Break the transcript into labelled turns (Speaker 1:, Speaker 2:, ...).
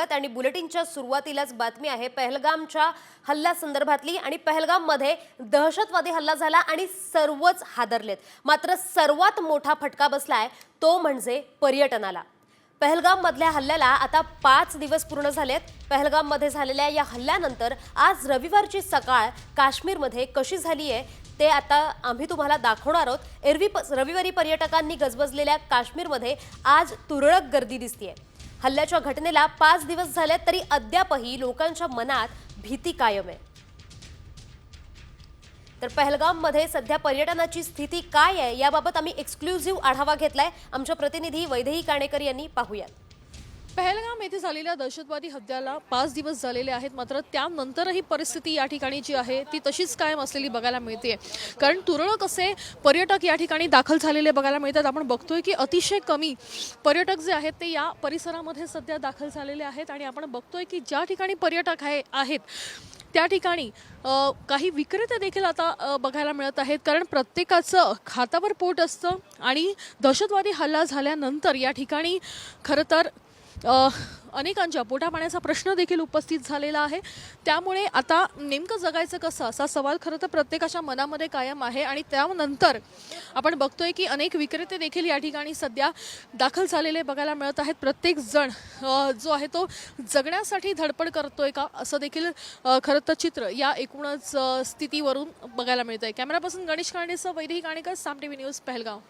Speaker 1: स्वागत। आणि बुलेटिनच्या सुरुवातीलाच बातमी आहे पहलगामच्या हल्ल्यासंदर्भातली। आणि पहलगाममध्ये दहशतवादी हल्ला झाला आणि सर्वच हादरलेत। मात्र सर्वात मोठा फटका बसलाय तो म्हणजे पर्यटनाला। पहलगाम मधल्या हल्ल्याला आता 5 दिवस पूर्ण झालेत। पहलगाम मध्ये झालेल्या या हल्ल्यानंतर आज रविवारची सकाळ काश्मीरमध्ये कशी झाली आहे ते आता आम्ही तुम्हाला दाखवणार आहोत। रविवारी पर्यटकांनी गजबजलेल्या काश्मीरमध्ये आज तुरळक गर्दी दिसतेय। हल्ल्याच्या घटनेला 5 दिवस झाले तरी अद्यापही लोकांच्या मनात भीती कायम आहे। तर पहलगाम मध्ये सध्या पर्यटनाची स्थिती काय आहे याबाबत आम्ही एक्सक्लुझिव्ह आढावा घेतलाय। आमच्या प्रतिनिधी वैदेही काणेकर यांनी पाहूयात।
Speaker 2: पहलगाम येथे झालेल्या दहशतवादी हल्ल्याला 5 दिवस झालेले आहेत, मात्र त्यानंतरही परिस्थिती या ठिकाणी जी आहे ती तशीच कायम असलेली बघायला मिळते। कारण तुरळक असे पर्यटक या ठिकाणी दाखल झालेले बघायला मिळतात। आपण बघतोय की अतिशय कमी पर्यटक जे आहेत ते या परिसरामध्ये सध्या दाखल झालेले आहेत। आणि आपण बघतोय की ज्या ठिकाणी पर्यटक आहेत त्या ठिकाणी काही विक्रेते देखील आता बघायला मिळत आहेत। कारण प्रत्येकाचं खातावर पोट असतं आणि दहशतवादी हल्ला झाल्यानंतर या ठिकाणी खरं तर अनेकांच्या पोटापाण्याचा प्रश्न देखील उपस्थित झालेला आहे। त्यामुळे आता नेमकं जगायचं कसं असा सवाल खरं तर प्रत्येकाच्या मनामध्ये कायम आहे। आणि त्यानंतर आपण बघतोय की अनेक विक्रेते देखील या ठिकाणी सध्या दाखल झालेले बघायला मिळत आहेत। प्रत्येक जण जो आहे तो जगण्यासाठी धडपड करतोय का असं देखील खरं तर चित्र या एकूणच स्थितीवरून बघायला मिळतंय। कॅमेरापासून गणेश कांडेसह वैदेही काणेकर, साम टीव्ही न्यूज, पहलगाम।